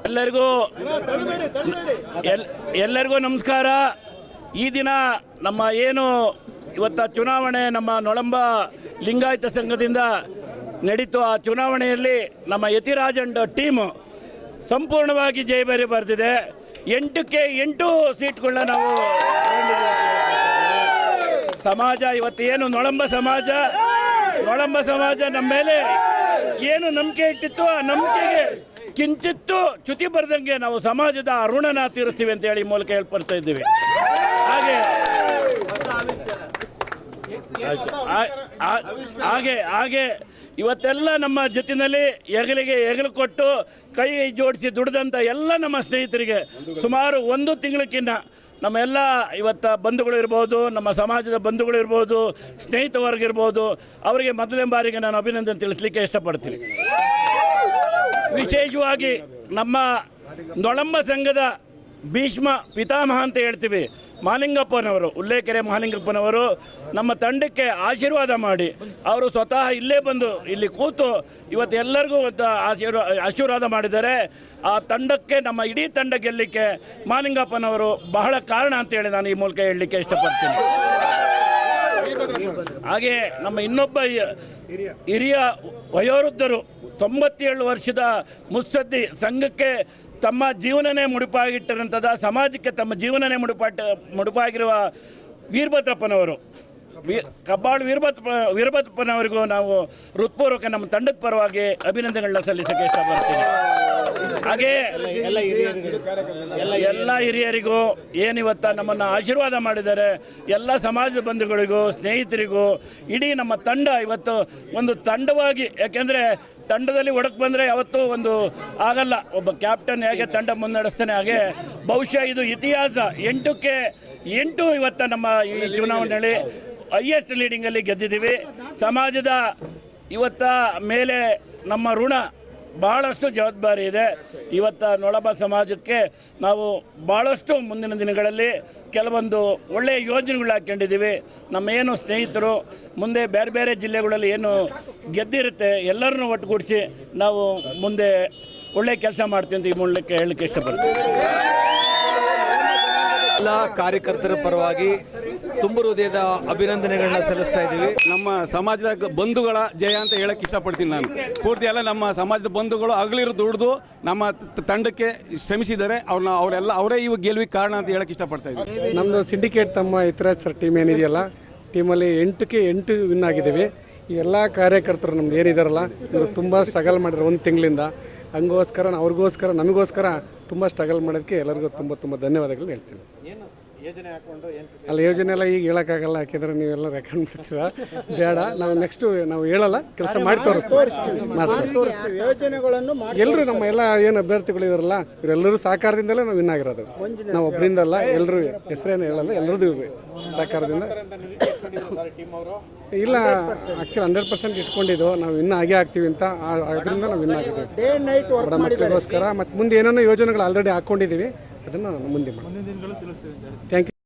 ಎಲ್ಲರಿಗೂ ನಮಸ್ಕಾರ. ಈ ದಿನ ನಮ್ಮ ಏನು ಇವತ್ತು ಚುನಾವಣೆ ನಮ್ಮ ನೊಳಂಬ ಲಿಂಗಾಯತ ಸಂಘದಿಂದ ನಡೀತು. ಆ ಚುನಾವಣೆಯಲ್ಲಿ ನಮ್ಮ ಯತಿರಾಜಂಡ್ ಟೀಮು ಸಂಪೂರ್ಣವಾಗಿ ಜಯಬೇರಿ ಬರೆದಿದೆ. 8ಕ್ಕೆ 8 ಸೀಟ್ಗಳನ್ನ ನಾವು ಸಮಾಜ ಇವತ್ತು ಏನು ನೊಳಂಬ ಸಮಾಜ ನಮ್ಮ ಮೇಲೆ ಏನು ನಂಬಿಕೆ ಇಟ್ಟಿತ್ತು, ಆ ನಂಬಿಕೆಗೆ ಕಿಂಚಿತ್ತು ಚ್ಯುತಿ ಬರೆದಂಗೆ ನಾವು ಸಮಾಜದ ಋಣನ ತೀರಿಸ್ತೀವಿ ಅಂತ ಹೇಳಿ ಮೂಲಕ ಹೇಳ್ಪಡ್ತಾ ಇದ್ದೀವಿ. ಹಾಗೆ ಇವತ್ತೆಲ್ಲ ನಮ್ಮ ಜೊತೆಯಲ್ಲಿ ಹೆಗಲು ಕೊಟ್ಟು ಕೈ ಜೋಡಿಸಿ ದುಡಿದಂಥ ಎಲ್ಲ ನಮ್ಮ ಸ್ನೇಹಿತರಿಗೆ ಸುಮಾರು 1 ತಿಂಗಳಕ್ಕಿಂತ ನಮ್ಮೆಲ್ಲ ಇವತ್ತು ಬಂಧುಗಳು ಇರ್ಬೋದು, ನಮ್ಮ ಸಮಾಜದ ಬಂಧುಗಳು ಇರ್ಬೋದು, ಸ್ನೇಹಿತ ವರ್ಗ ಇರ್ಬೋದು, ಅವರಿಗೆ ಮೊದಲನೇ ಬಾರಿಗೆ ನಾನು ಅಭಿನಂದನೆ ತಿಳಿಸ್ಲಿಕ್ಕೆ ಇಷ್ಟಪಡ್ತೀನಿ. ವಿಶೇಷವಾಗಿ ನಮ್ಮ ನೊಳಂಬ ಸಂಘದ ಭೀಷ್ಮ ಪಿತಾಮಹ ಅಂತ ಹೇಳ್ತೀವಿ ಮಹಾಲಿಂಗಪ್ಪನವರು, ಉಲ್ಲೇಕೆರೆ ಮಹಾಲಿಂಗಪ್ಪನವರು ನಮ್ಮ ತಂಡಕ್ಕೆ ಆಶೀರ್ವಾದ ಮಾಡಿ ಅವರು ಸ್ವತಃ ಇಲ್ಲೇ ಬಂದು ಇಲ್ಲಿ ಕೂತು ಇವತ್ತು ಎಲ್ಲರಿಗೂ ಆಶೀರ್ವಾದ ಮಾಡಿದ್ದಾರೆ. ಆ ತಂಡಕ್ಕೆ, ನಮ್ಮ ಇಡೀ ತಂಡ ಗೆಲ್ಲಲಿಕ್ಕೆ ಮಹಾಲಿಂಗಪ್ಪನವರು ಬಹಳ ಕಾರಣ ಅಂತೇಳಿ ನಾನು ಈ ಮೂಲಕ ಹೇಳಲಿಕ್ಕೆ ಇಷ್ಟಪಡ್ತೀನಿ. ಹಾಗೆ ನಮ್ಮ ಇನ್ನೊಬ್ಬ ಹಿರಿಯ ವಯೋವೃದ್ಧರು 97 ವರ್ಷದ ಮುತ್ಸದ್ದಿ, ಸಂಘಕ್ಕೆ ತಮ್ಮ ಜೀವನನೇ ಮುಡುಪಾಗಿಟ್ಟಿರೋಂಥದ್ದು, ಸಮಾಜಕ್ಕೆ ತಮ್ಮ ಜೀವನನೇ ಮುಡುಪಾಗಿರುವ ವೀರಭದ್ರಪ್ಪನವರು, ಕಬ್ಬಾಳು ವೀರಭದ್ರಪ್ಪನವರಿಗೂ ನಾವು ಹೃತ್ಪೂರ್ವಕ ನಮ್ಮ ತಂಡದ ಪರವಾಗಿ ಅಭಿನಂದನೆಗಳನ್ನ ಸಲ್ಲಿಸೋಕ್ಕೆ ಇಷ್ಟಪಡ್ತೀನಿ. ಹಾಗೆ ಎಲ್ಲ ಹಿರಿಯರಿಗೂ ಏನಿವತ್ತ ನಮ್ಮನ್ನು ಆಶೀರ್ವಾದ ಮಾಡಿದ್ದಾರೆ, ಎಲ್ಲ ಸಮಾಜದ ಬಂಧುಗಳಿಗೂ, ಸ್ನೇಹಿತರಿಗೂ, ಇಡೀ ನಮ್ಮ ತಂಡ ಇವತ್ತು ಒಂದು ತಂಡವಾಗಿ, ಯಾಕೆಂದರೆ ತಂಡದಲ್ಲಿ ಒಡಕ್ಕೆ ಬಂದರೆ ಯಾವತ್ತೂ ಒಂದು ಆಗಲ್ಲ. ಒಬ್ಬ ಕ್ಯಾಪ್ಟನ್ ಹೇಗೆ ತಂಡ ಮುನ್ನಡೆಸ್ತಾನೆ ಹಾಗೆ ಬಹುಶಃ ಇದು ಇತಿಹಾಸ. 8ಕ್ಕೆ 8 ಇವತ್ತು ನಮ್ಮ ಈ ಚುನಾವಣೆಯಲ್ಲಿ ಹೈಯೆಸ್ಟ್ ಲೀಡಿಂಗಲ್ಲಿ ಗೆದ್ದಿದ್ದೀವಿ. ಸಮಾಜದ ಇವತ್ತ ಮೇಲೆ ನಮ್ಮ ಋಣ ಭಾಳಷ್ಟು ಜವಾಬ್ದಾರಿ ಇದೆ. ಇವತ್ತು ನೊಳಂಬ ಸಮಾಜಕ್ಕೆ ನಾವು ಭಾಳಷ್ಟು ಮುಂದಿನ ದಿನಗಳಲ್ಲಿ ಕೆಲವೊಂದು ಒಳ್ಳೆಯ ಯೋಜನೆಗಳು ಹಾಕ್ಕೊಂಡಿದ್ದೀವಿ. ನಮ್ಮ ಏನು ಸ್ನೇಹಿತರು ಮುಂದೆ ಬೇರೆ ಬೇರೆ ಜಿಲ್ಲೆಗಳಲ್ಲಿ ಏನು ಗೆದ್ದಿರುತ್ತೆ ಎಲ್ಲರನ್ನೂ ಒಟ್ಟುಗೂಡಿಸಿ ನಾವು ಮುಂದೆ ಒಳ್ಳೆಯ ಕೆಲಸ ಮಾಡ್ತೀವಿ ಅಂತ ಈ ಮೂಲಕ ಹೇಳಲಿಕ್ಕೆ ಇಷ್ಟಪಡ್ತೀವಿ. ಎಲ್ಲ ಕಾರ್ಯಕರ್ತರ ಪರವಾಗಿ ತುಂಬ ಹೃದಯದ ಅಭಿನಂದನೆಗಳನ್ನ ಸಲ್ಲಿಸ್ತಾ ಇದ್ದೀವಿ. ನಮ್ಮ ಸಮಾಜದ ಬಂಧುಗಳ ಜಯ ಅಂತ ಹೇಳಕ್ಕೆ ಇಷ್ಟಪಡ್ತೀನಿ. ನಾನು ಪೂರ್ತಿ ಎಲ್ಲ ನಮ್ಮ ಸಮಾಜದ ಬಂಧುಗಳು ಹಗಲಿರು ದುಡಿದು ನಮ್ಮ ತಂಡಕ್ಕೆ ಶ್ರಮಿಸಿದ್ದಾರೆ. ಅವರೇ ಇವಾಗ ಗೆಲುವಿಗೆ ಕಾರಣ ಅಂತ ಹೇಳಕ್ಕೆ ಇಷ್ಟಪಡ್ತಾ ಇದ್ದೀವಿ. ನಮ್ಮದು ಸಿಂಡಿಕೇಟ್ ತಮ್ಮ ಇತರಾಜ್ ಸರ್ ಟೀಮ್ ಏನಿದೆಯಲ್ಲ, ಟೀಮಲ್ಲಿ 8ಕ್ಕೆ 8 ವಿನ್ ಆಗಿದ್ದೀವಿ. ಈ ಎಲ್ಲ ಕಾರ್ಯಕರ್ತರು ನಮ್ದು ಏನಿದಾರಲ್ಲ, ಇವರು ತುಂಬ ಸ್ಟ್ರಗಲ್ ಮಾಡಿದ್ರು 1 ತಿಂಗಳಿಂದ. ಹಂಗೋಸ್ಕರ ಅವ್ರಿಗೋಸ್ಕರ ನಮಗೋಸ್ಕರ ತುಂಬ ಸ್ಟ್ರಗಲ್ ಮಾಡೋದಕ್ಕೆ ಎಲ್ಲರಿಗೂ ತುಂಬ ಧನ್ಯವಾದಗಳು ಹೇಳ್ತೀನಿ. ಯೋಜನೆ ಎಲ್ಲ ಈಗ ಹೇಳೋಕ್ಕಾಗಲ್ಲ, ಯಾಕೆಂದರೆ ನೀವೆಲ್ಲ ರೆಕಾರ್ಡ್ ಮಾಡ್ತೀರಾ, ಬೇಡ. ನಾವು ನೆಕ್ಸ್ಟ್ ನಾವು ಹೇಳಲ್ಲ, ಕೆಲಸ ಮಾಡಿ ತೋರಿಸ್ತೀವಿ. ಎಲ್ಲರೂ ನಮ್ಮ ಎಲ್ಲ ಏನು ಅಭ್ಯರ್ಥಿಗಳಿದಾರಲ್ಲ ಇವರೆಲ್ಲರೂ ಸಹಕಾರದಿಂದಲೇ ನಾವು ವಿನ್ ಆಗಿರೋದು. ನಾವು ಒಬ್ಬರಿಂದಲ್ಲ, ಎಲ್ಲರೂ ಹೆಸರೇನು ಹೇಳಲ್ಲ, ಎಲ್ಲರದ್ದು ಸಹಕಾರದಿಂದ. ಇಲ್ಲ, ಆ್ಯಕ್ಚುಲಿ 100% ಇಟ್ಕೊಂಡಿದ್ದು ನಾವು ಇನ್ನೂ ಆಗೇ ಆಗ್ತೀವಿ ಅಂತ, ಅದರಿಂದ ನಾವು ವಿನ್ ಆಗಿದ್ದೀವಿ. ಬಡ ಮಕ್ಕಳಿಗೋಸ್ಕರ ಮತ್ತು ಮುಂದೆ ಏನೇನೋ ಯೋಜನೆಗಳು ಆಲ್ರೆಡಿ ಹಾಕ್ಕೊಂಡಿದ್ದೀವಿ, ಅದನ್ನು ಮುಂದೆ ಮಾಡಿ. Thank you.